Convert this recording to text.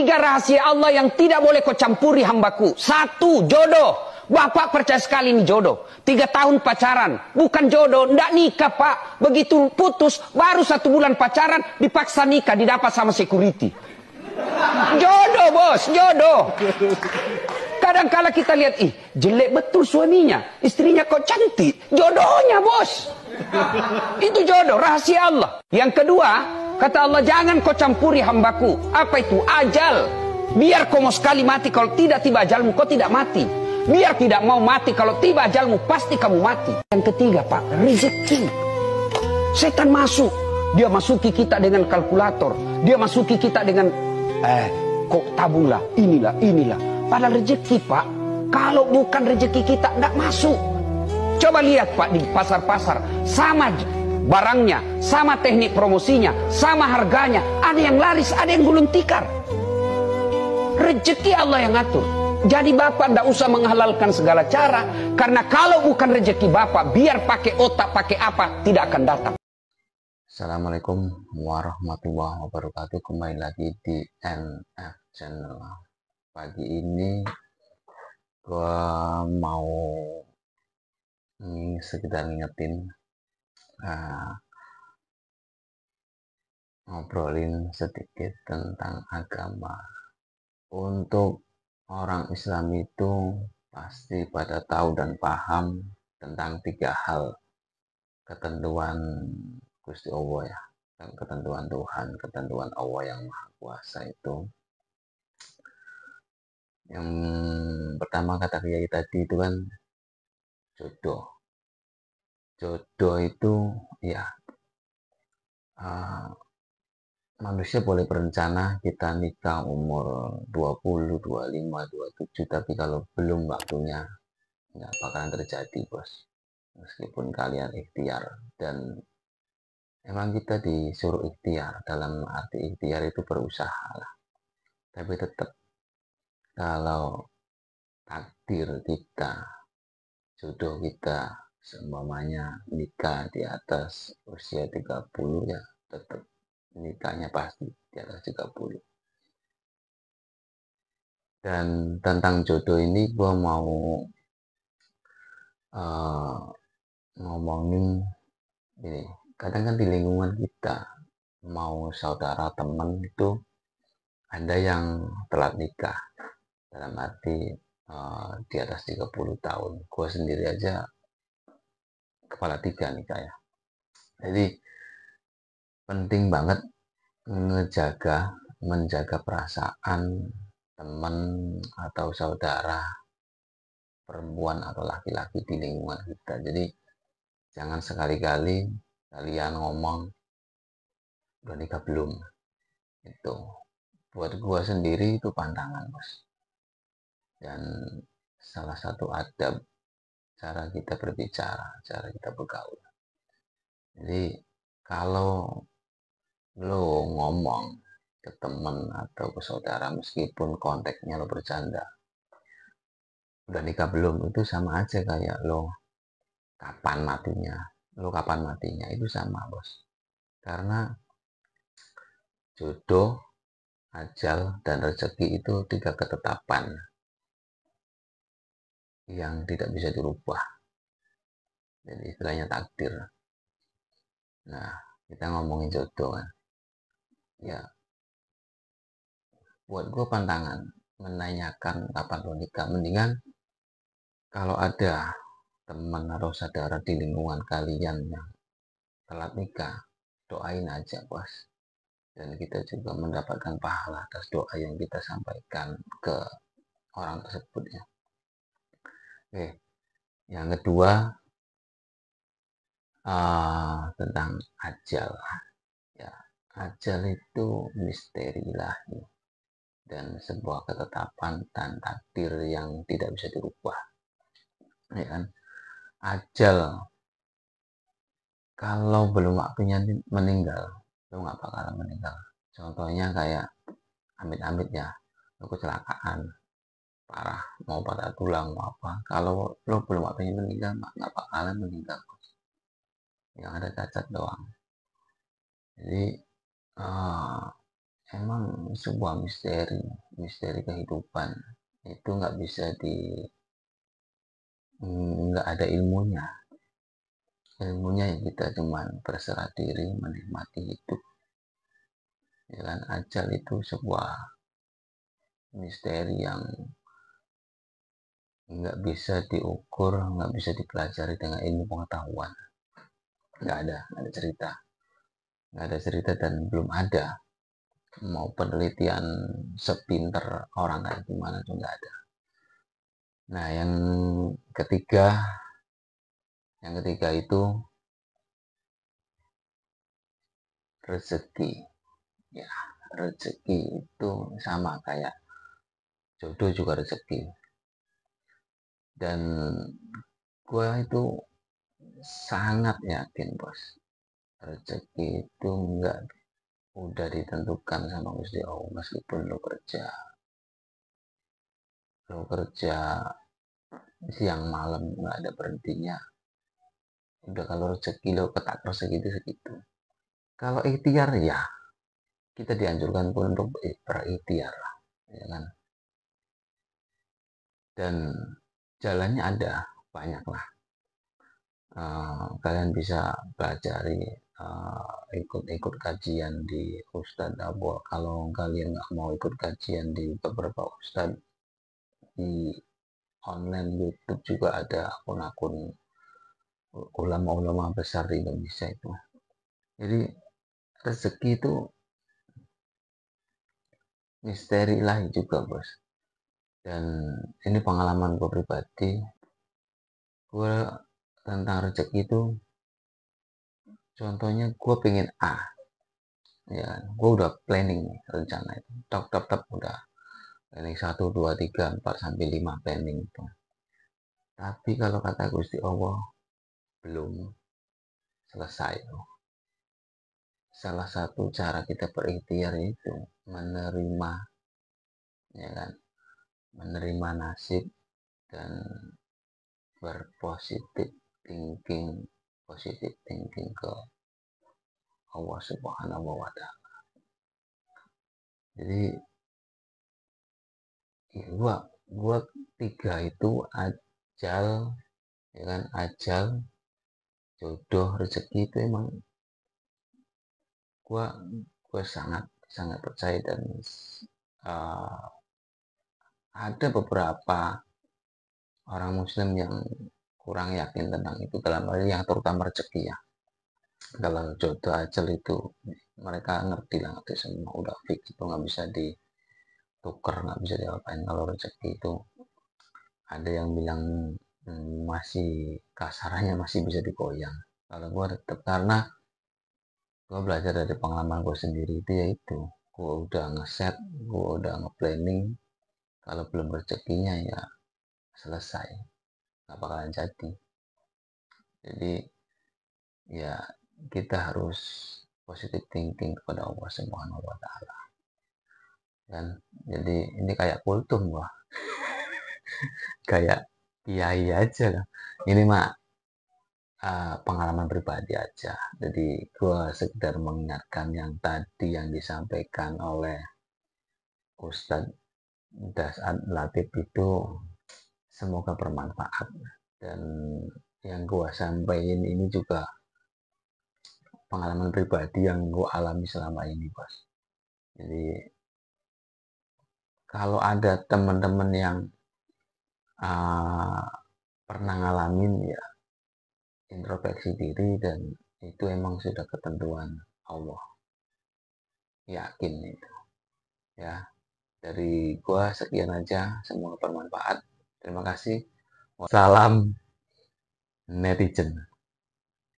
3 rahasia Allah yang tidak boleh kau campuri hambaku. 1, jodoh. Bapak percaya sekali ini jodoh. 3 tahun pacaran, bukan jodoh, ndak nikah pak. Begitu putus, baru 1 bulan pacaran, dipaksa nikah, didapat sama security. Jodoh bos, jodoh. Kadang kala kita lihat, jelek betul suaminya, istrinya kok cantik, jodohnya bos. Itu jodoh, rahasia Allah. Yang kedua, kata Allah, jangan kau campuri hambaku. Apa itu? Ajal. Biar kau mau sekali mati, kalau tidak tiba ajalmu, kau tidak mati. Biar tidak mau mati, kalau tiba ajalmu, pasti kamu mati. Yang ketiga pak, rezeki. Setan masuk, dia masuki kita dengan kalkulator, dia masuki kita dengan, kok tabunglah, inilah. Padahal rezeki pak, kalau bukan rezeki kita, tidak masuk. Coba lihat pak, di pasar-pasar, sama barangnya, sama teknik promosinya, sama harganya, ada yang laris, ada yang gulung tikar. Rezeki Allah yang ngatur. Jadi bapak tidak usah menghalalkan segala cara, karena kalau bukan rezeki bapak, biar pakai otak, pakai apa, tidak akan datang. Assalamualaikum warahmatullahi wabarakatuh. Kembali lagi di NF Channel. Pagi ini gua mau sekedar ngingetin, ngobrolin sedikit tentang agama. Untuk orang Islam itu pasti pada tahu dan paham tentang 3 hal. Ketentuan Gusti Allah ya, dan ketentuan Tuhan, ketentuan Allah yang Maha Kuasa itu. Yang pertama kata Kiai tadi itu kan jodoh. Jodoh itu ya, manusia boleh berencana kita nikah umur 20, 25, 27, tapi kalau belum waktunya nggak bakalan terjadi bos. Meskipun kalian ikhtiar, dan emang kita disuruh ikhtiar, dalam arti ikhtiar itu berusaha lah. Tapi tetap kalau takdir kita, jodoh kita, seumpamanya nikah di atas usia 30, ya tetap nikahnya pasti di atas 30. Dan tentang jodoh ini gue mau ngomongin ini. Kadang kan di lingkungan kita, mau saudara, teman itu ada yang telat nikah, dalam arti di atas 30 tahun. Gue sendiri aja kepala 3 nikah ya. Jadi penting banget menjaga perasaan teman atau saudara perempuan atau laki-laki di lingkungan kita. Jadi jangan sekali-kali kalian ngomong udah nikah belum. Itu buat gua sendiri itu pantangan bos. Dan salah satu adab cara kita berbicara, cara kita bergaul. Jadi kalau lo ngomong ke teman atau ke saudara, meskipun konteksnya lo bercanda, udah nikah belum, itu sama aja kayak lo kapan matinya, itu sama bos. Karena jodoh, ajal, dan rezeki itu 3 ketetapan yang tidak bisa dirubah. Jadi istilahnya takdir. Nah, kita ngomongin jodoh kan, ya buat gue pantangan menanyakan kapan lo nikah. Mendingan kalau ada teman atau saudara di lingkungan kalian yang telat nikah, doain aja bos. Dan kita juga mendapatkan pahala atas doa yang kita sampaikan ke orang tersebut ya. Oke, yang kedua tentang ajal ya. Ajal itu misteri ilahi dan sebuah ketetapan dan takdir yang tidak bisa dirubah ya kan. Ajal, kalau belum waktunya meninggal, lo nggak bakalan meninggal. Contohnya kayak amit-amit ya, lo kecelakaan parah, mau patah tulang mau apa, kalau lo belum waktunya meninggal nggak bakalan meninggal, yang ada cacat doang. Jadi emang sebuah misteri kehidupan itu nggak bisa nggak ada ilmunya. Ilmunya yang kita cuman berserah diri menikmati hidup. Ya kan, ajal itu sebuah misteri yang nggak bisa diukur, nggak bisa dipelajari dengan ilmu pengetahuan. Nggak ada cerita dan belum ada mau penelitian sepinter orang kayak gimana tuh nggak ada. Nah, ketiga, yang ketiga itu rezeki. Ya, rezeki itu sama kayak jodoh juga rezeki. Dan gue itu sangat yakin, bos, rezeki itu nggak udah ditentukan sama Gusti Allah. Meskipun lo kerja siang malam nggak ada berhentinya, udah kalau rezeki lo ketak rezeki itu segitu. Kalau ikhtiar ya kita dianjurkan pun untuk berikhtiar, ya kan. Dan jalannya ada banyak lah. Kalian bisa pelajari, ikut-ikut kajian di Ustadz Abu. Kalau kalian nggak mau ikut kajian di beberapa Ustadz di online YouTube juga ada akun-akun ulama-ulama besar di Indonesia itu. Jadi rezeki itu misteri lain juga, bos. Dan ini pengalaman gue pribadi. Gue tentang rezeki itu, contohnya gue pengen A, ya gue udah planning nih rencana itu, top udah planning 1, 2, 3, 4 sampai 5 planning itu. Tapi kalau kata Gusti Allah belum selesai. Salah satu cara kita berikhtiar itu menerima, ya kan, menerima nasib dan positif thinking ke Allah Subhanahu wa Ta'ala. Jadi ya gua tiga itu ajal, ya kan, ajal, jodoh, rezeki itu emang gua sangat sangat percaya. Dan uh, ada beberapa orang muslim yang kurang yakin tentang itu, dalam hal yang terutama rezeki ya. Kalau jodoh ajal itu mereka ngerti semua, udah fix, itu nggak bisa ditukar, nggak bisa diapain. Kalau rezeki itu ada yang bilang masih kasarannya masih bisa digoyang. Kalau gue tetap, karena gue belajar dari pengalaman gue sendiri, itu yaitu gue udah ngeset, gue udah ngeplanning, kalau belum rezekinya ya selesai, nggak bakalan jadi. Jadi ya kita harus positive thinking kepada Allah Subhanahu wa Ta'ala. Dan jadi ini kayak kultum, wah, kayak kiai aja lah. Ini mah pengalaman pribadi aja. Jadi gue sekedar mengingatkan yang tadi yang disampaikan oleh Ustadz Dasad Latif itu semoga bermanfaat. Dan yang gue sampaikan ini juga pengalaman pribadi yang gue alami selama ini, bos. Jadi kalau ada teman-teman yang pernah ngalamin, ya introspeksi diri, dan itu emang sudah ketentuan Allah, yakin itu ya. Dari gua sekian aja, semoga bermanfaat. Terima kasih. Salam netizen.